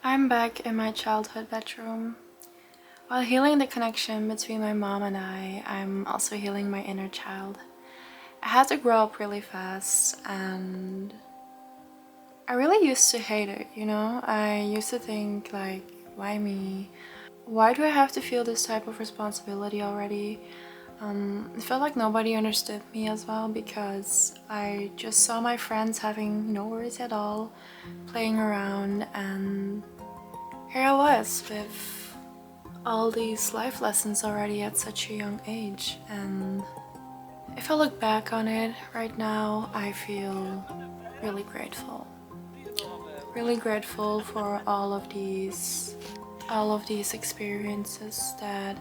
I'm back in my childhood bedroom. While healing the connection between my mom and I'm also healing my inner child. I had to grow up really fast and I really used to hate it, you know? I used to think like, why me? Why do I have to feel this type of responsibility already? It felt like nobody understood me as well because I just saw my friends having no worries at all, playing around, and here I was with all these life lessons already at such a young age. And if I look back on it right now, I feel really grateful. Really grateful for all of these experiences that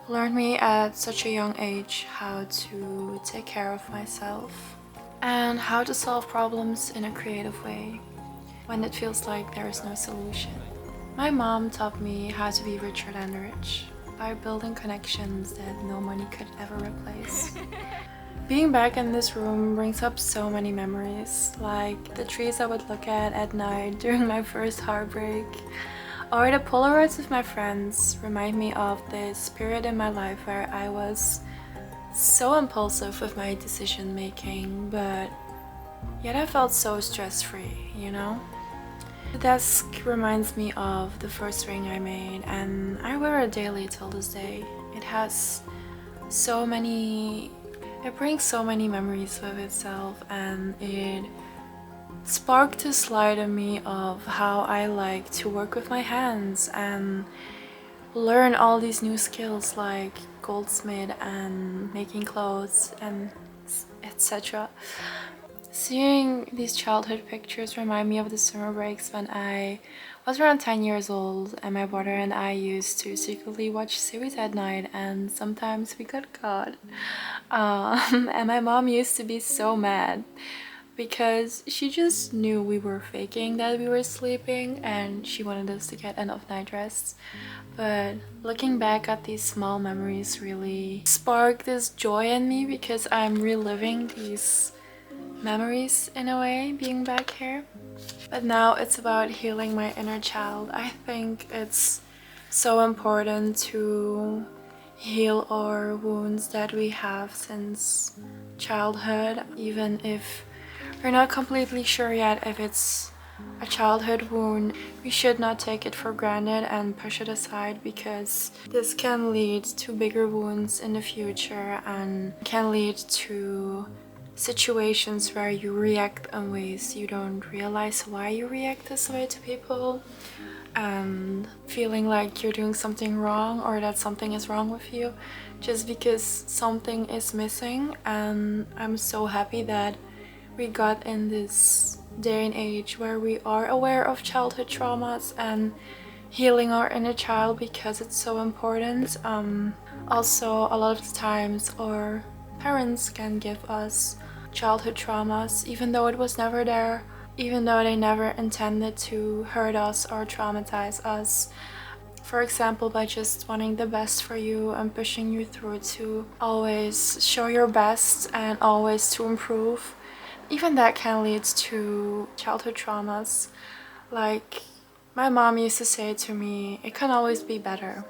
learned me at such a young age how to take care of myself and how to solve problems in a creative way when it feels like there is no solution. My mom taught me how to be richer than the rich by building connections that no money could ever replace. Being back in this room brings up so many memories, like the trees I would look at night during my first heartbreak, or the Polaroids with my friends remind me of this period in my life where I was so impulsive with my decision making, but yet I felt so stress-free, you know? The desk reminds me of the first ring I made, and I wear it daily till this day. It brings so many memories with itself, and it sparked this light in me of how I like to work with my hands and learn all these new skills like goldsmith and making clothes and etc. Seeing these childhood pictures remind me of the summer breaks when I was around 10 years old and my brother and I used to secretly watch series at night, and sometimes we got caught. And my mom used to be so mad because she just knew we were faking that we were sleeping and she wanted us to get enough night rest. But looking back at these small memories really sparked this joy in me because I'm reliving these memories in a way, being back here. But now it's about healing my inner child. I think it's so important to heal our wounds that we have since childhood, even if we're not completely sure yet if it's a childhood wound. We should not take it for granted and push it aside, because this can lead to bigger wounds in the future and can lead to situations where you react in ways you don't realize why you react this way to people, and feeling like you're doing something wrong or that something is wrong with you just because something is missing. And I'm so happy that we got in this day and age where we are aware of childhood traumas and healing our inner child, because it's so important. Also, a lot of the times our parents can give us childhood traumas even though it was never there, even though they never intended to hurt us or traumatize us. For example, by just wanting the best for you and pushing you through to always show your best and always to improve. Even that can lead to childhood traumas. Like, my mom used to say to me, it can always be better.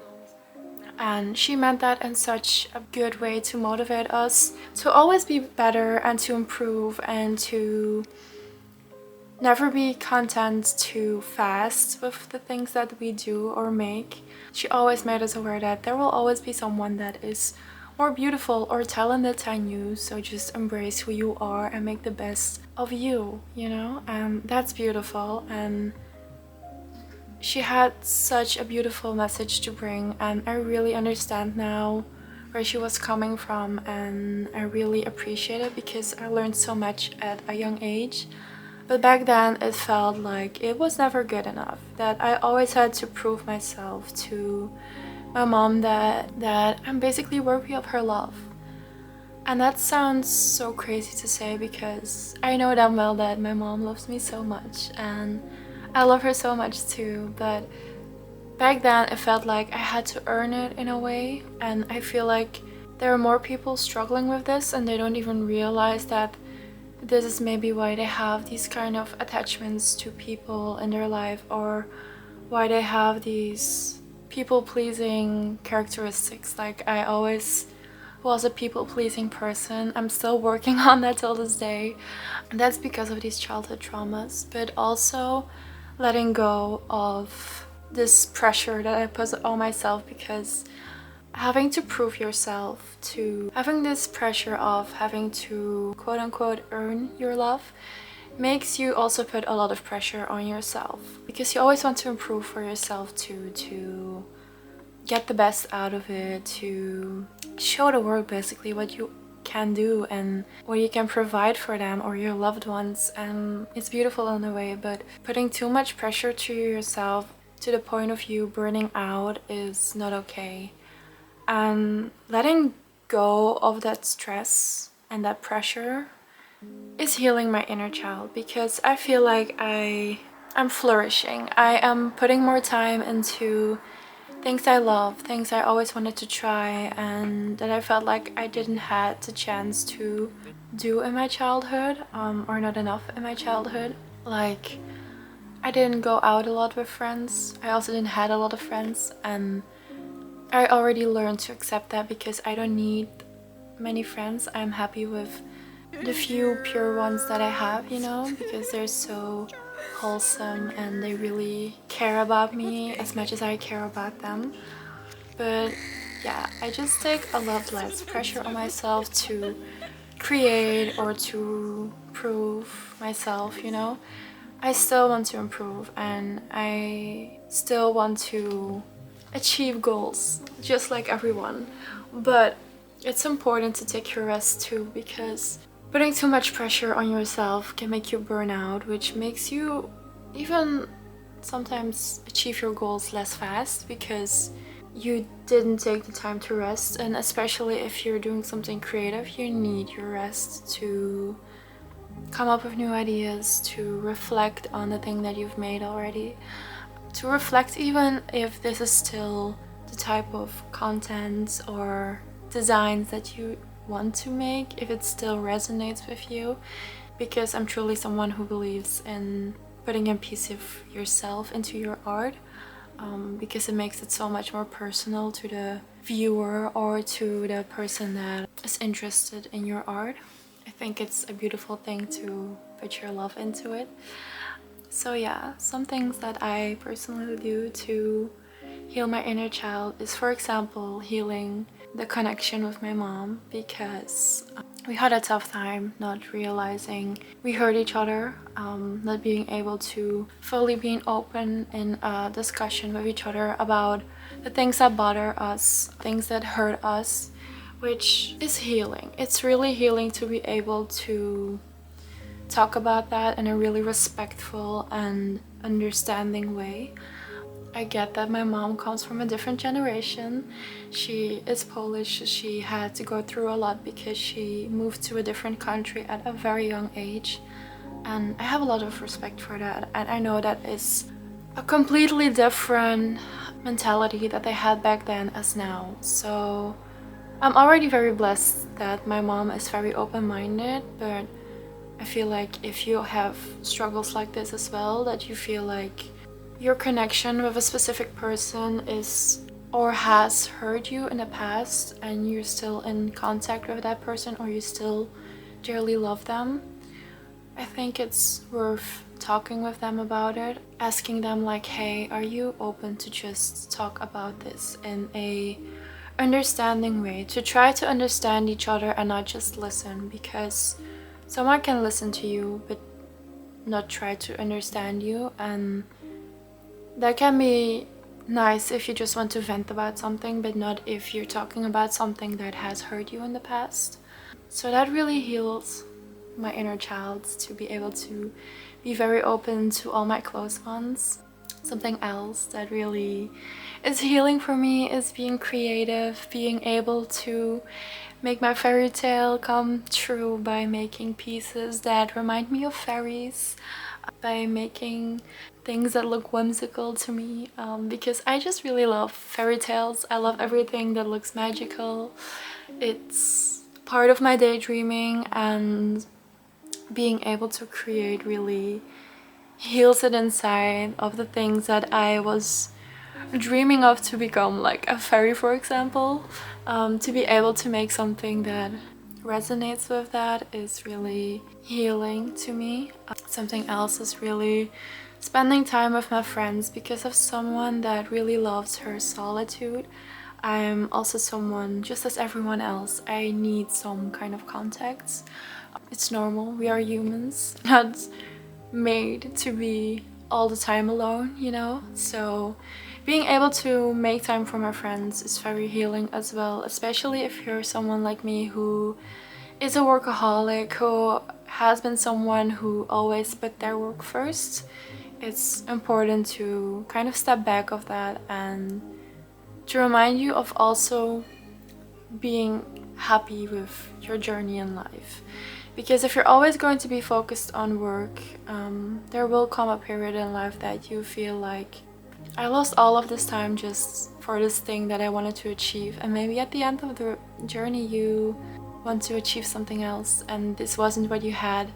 And she meant that in such a good way to motivate us to always be better and to improve and to never be content too fast with the things that we do or make. She always made us aware that there will always be someone that is more beautiful or talented than you, so just embrace who you are and make the best of you, you know? And that's beautiful. And she had such a beautiful message to bring, and I really understand now where she was coming from, and I really appreciate it because I learned so much at a young age. But back then it felt like it was never good enough, that I always had to prove myself to my mom that I'm basically worthy of her love. And that sounds so crazy to say because I know damn well that my mom loves me so much and I love her so much too, but back then it felt like I had to earn it in a way, and I feel like there are more people struggling with this and they don't even realize that this is maybe why they have these kind of attachments to people in their life, or why they have these people-pleasing characteristics. Like, I always was a people-pleasing person. I'm still working on that till this day. And that's because of these childhood traumas, but also letting go of this pressure that I put on myself, because having to prove yourself, to having this pressure of having to quote-unquote earn your love, makes you also put a lot of pressure on yourself, because you always want to improve for yourself too, to get the best out of it, to show the world basically what you can do and what you can provide for them or your loved ones. And it's beautiful in a way, but putting too much pressure to yourself to the point of you burning out is not okay. And letting go of that stress and that pressure is healing my inner child, because I feel like I'm flourishing. I am putting more time into things I love, things I always wanted to try and that I felt like I didn't had the chance to do in my childhood, or not enough in my childhood. Like, I didn't go out a lot with friends. I also didn't had a lot of friends, and I already learned to accept that, because I don't need many friends. I'm happy with the few pure ones that I have, you know, because they're so wholesome and they really care about me as much as I care about them. But yeah, I just take a lot less pressure on myself to create or to prove myself, you know. I still want to improve and I still want to achieve goals, just like everyone. But it's important to take your rest too, because putting too much pressure on yourself can make you burn out, which makes you even sometimes achieve your goals less fast, because you didn't take the time to rest. And especially if you're doing something creative, you need your rest to come up with new ideas, to reflect on the thing that you've made already, to reflect even if this is still the type of content or designs that you want to make, if it still resonates with you. Because I'm truly someone who believes in putting a piece of yourself into your art, because it makes it so much more personal to the viewer or to the person that is interested in your art. I think it's a beautiful thing to put your love into it. So yeah, some things that I personally do to heal my inner child is, for example, healing the connection with my mom, because we had a tough time not realizing we hurt each other, not being able to fully being open in a discussion with each other about the things that bother us, things that hurt us, which is healing. It's really healing to be able to talk about that in a really respectful and understanding way. I get that my mom comes from a different generation. She is Polish. She had to go through a lot because she moved to a different country at a very young age. And I have a lot of respect for that. And I know that is a completely different mentality that they had back then as now. So I'm already very blessed that my mom is very open-minded, but I feel like if you have struggles like this as well, that you feel like your connection with a specific person is or has hurt you in the past and you're still in contact with that person, or you still dearly love them, I think it's worth talking with them about it, asking them like, hey, are you open to just talk about this in a understanding way, to try to understand each other and not just listen, because someone can listen to you but not try to understand you, and that can be nice if you just want to vent about something, but not if you're talking about something that has hurt you in the past. So that really heals my inner child, to be able to be very open to all my close ones. Something else that really is healing for me is being creative, being able to make my fairy tale come true by making pieces that remind me of fairies, by making things that look whimsical to me, because I just really love fairy tales. I love everything that looks magical. It's part of my daydreaming, and being able to create really heals it inside of the things that I was dreaming of to become, like a fairy, for example. To be able to make something that resonates with that is really healing to me. Something else is really spending time with my friends, because of someone that really loves her solitude. I'm also someone, just as everyone else, I need some kind of contacts. It's normal, we are humans, not made to be all the time alone, you know? So being able to make time for my friends is very healing as well, especially if you're someone like me who is a workaholic, who has been someone who always put their work first. It's important to kind of step back of that and to remind you of also being happy with your journey in life. Because if you're always going to be focused on work, there will come a period in life that you feel like, I lost all of this time just for this thing that I wanted to achieve, and maybe at the end of the journey you want to achieve something else, and this wasn't what you had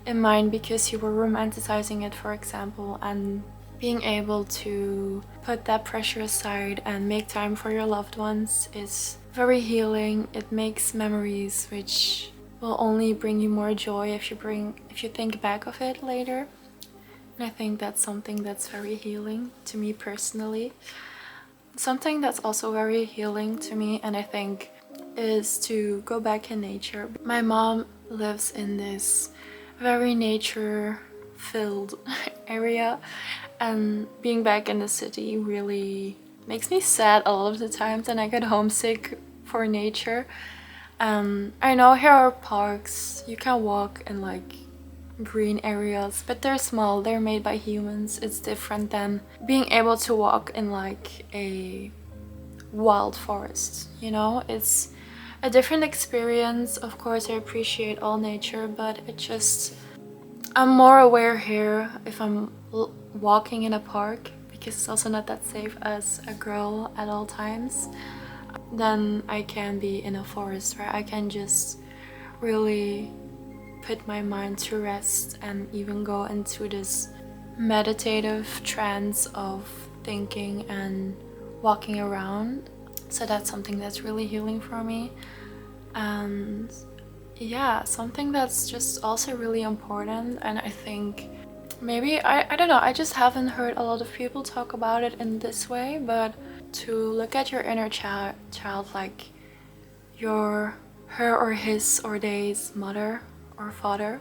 in mind because you were romanticizing it, for example. And being able to put that pressure aside and make time for your loved ones is very healing. It makes memories which will only bring you more joy if you think back of it later. And I think that's something that's very healing to me personally. Something that's also very healing to me, and I think, is to go back in nature. My mom lives in this very nature-filled area, and being back in the city really makes me sad a lot of the times, and I get homesick for nature. I know here are parks, you can walk in like green areas, but they're small, they're made by humans. It's different than being able to walk in like a wild forest, you know? It's a different experience. Of course, I appreciate all nature, but I'm more aware here if I'm walking in a park, because it's also not that safe as a girl at all times, than I can be in a forest where I can just really put my mind to rest and even go into this meditative trance of thinking and walking around. So that's something that's really healing for me. And yeah, something that's just also really important, and I think maybe, I don't know, I just haven't heard a lot of people talk about it in this way, but to look at your inner child, like your her or his or they's mother or father,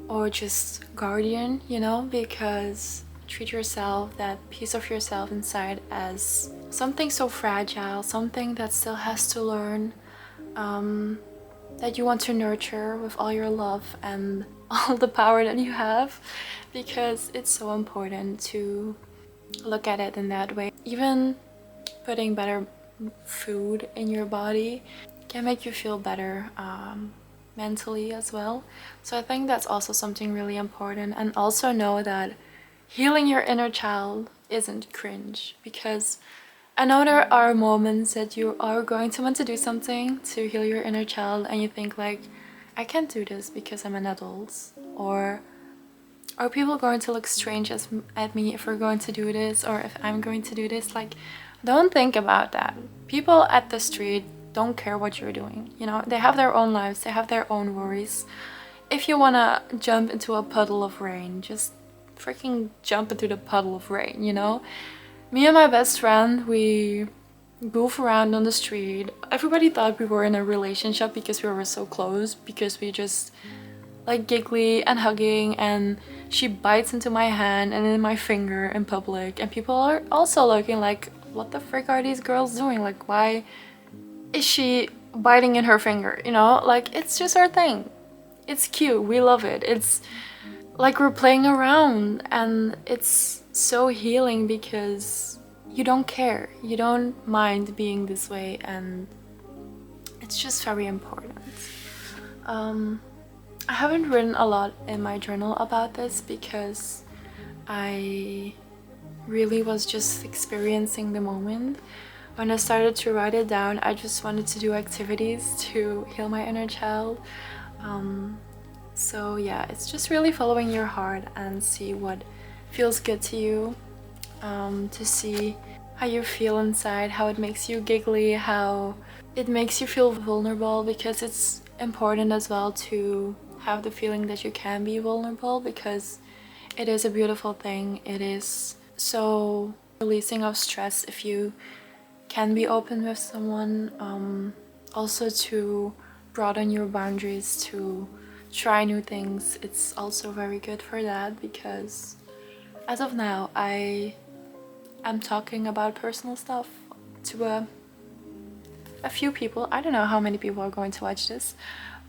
or just guardian, you know, because treat yourself, that piece of yourself inside, as something so fragile, something that still has to learn, that you want to nurture with all your love and all the power that you have, because it's so important to look at it in that way. Even putting better food in your body can make you feel better mentally as well. So I think that's also something really important. And also know that healing your inner child isn't cringe, because I know there are moments that you are going to want to do something to heal your inner child and you think like, I can't do this because I'm an adult, or are people going to look strange at me if we're going to do this, or if I'm going to do this? Like, don't think about that. People at the street don't care what you're doing, you know? They have their own lives, they have their own worries. If you want to jump into a puddle of rain, just freaking jump into the puddle of rain, you know? Me and my best friend, we goof around on the street. Everybody thought we were in a relationship because we were so close, because we just like giggly and hugging, and she bites into my hand and in my finger in public, and people are also looking like, what the frick are these girls doing? Like, why is she biting in her finger, you know? Like, it's just our thing. It's cute, we love it. It's like we're playing around, and it's so healing because you don't care, you don't mind being this way, and it's just very important. I haven't written a lot in my journal about this because I really was just experiencing the moment. When I started to write it down, I just wanted to do activities to heal my inner child. So yeah, it's just really following your heart and see what feels good to you, to see how you feel inside, how it makes you giggly, how it makes you feel vulnerable, because it's important as well to have the feeling that you can be vulnerable, because it is a beautiful thing. It is so releasing of stress if you can be open with someone. Also to broaden your boundaries, to try new things. It's also very good for that, because as of now I'm talking about personal stuff to a few people. I don't know how many people are going to watch this,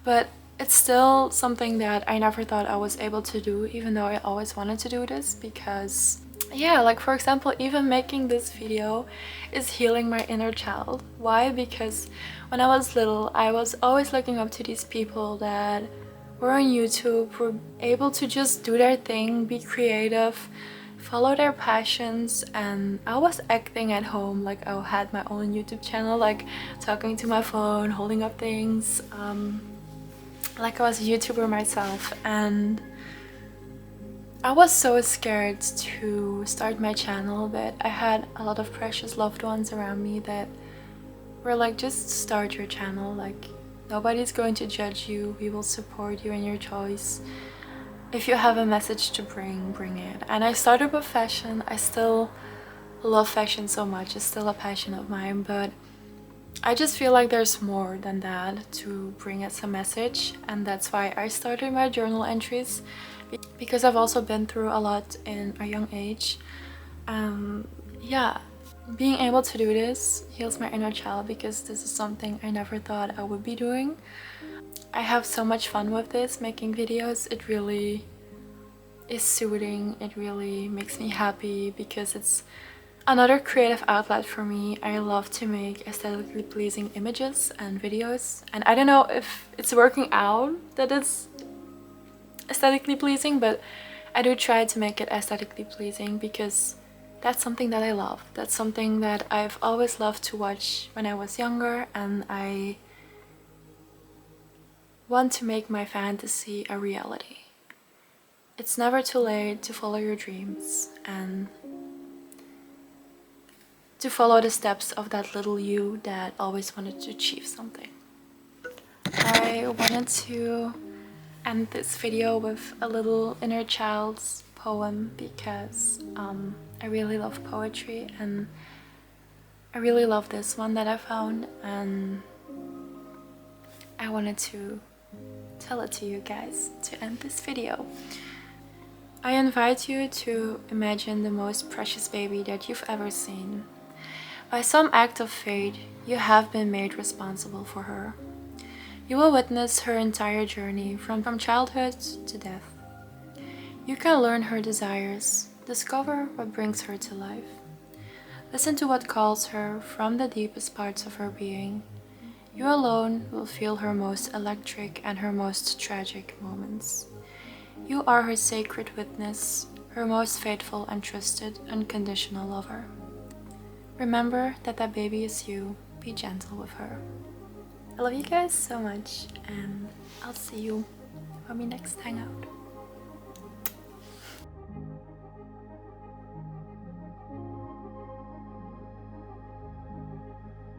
but it's still something that I never thought I was able to do, even though I always wanted to do this. Because yeah, like for example, even making this video is healing my inner child. Why? Because when I was little, I was always looking up to these people that were on YouTube, were able to just do their thing, be creative, follow their passions, and I was acting at home like I had my own YouTube channel, like talking to my phone, holding up things, like I was a YouTuber myself. And I was so scared to start my channel, but I had a lot of precious loved ones around me that were like, just start your channel, like nobody's going to judge you, we will support you in your choice. If you have a message to bring it. And I started with fashion. I still love fashion so much, it's still a passion of mine, but I just feel like there's more than that to bring as a message. And that's why I started my journal entries, because I've also been through a lot in a young age. Yeah, being able to do this heals my inner child, because this is something I never thought I would be doing. I have so much fun with this, making videos. It really is soothing, it really makes me happy, because it's another creative outlet for me. I love to make aesthetically pleasing images and videos, and I don't know if it's working out that it's aesthetically pleasing, but I do try to make it aesthetically pleasing, because that's something that I love. That's something that I've always loved to watch when I was younger, and I want to make my fantasy a reality. It's never too late to follow your dreams and to follow the steps of that little you that always wanted to achieve something. I wanted to end this video with a little inner child's poem, because I really love poetry, and I really love this one that I found, and I wanted to tell it to you guys to end this video. I invite you to imagine the most precious baby that you've ever seen. By some act of fate, you have been made responsible for her. You will witness her entire journey from childhood to death. You can learn her desires, discover what brings her to life. Listen to what calls her from the deepest parts of her being. You alone will feel her most electric and her most tragic moments. You are her sacred witness, her most faithful and trusted, unconditional lover. Remember that that baby is you. Be gentle with her. I love you guys so much, and I'll see you when we next hang out.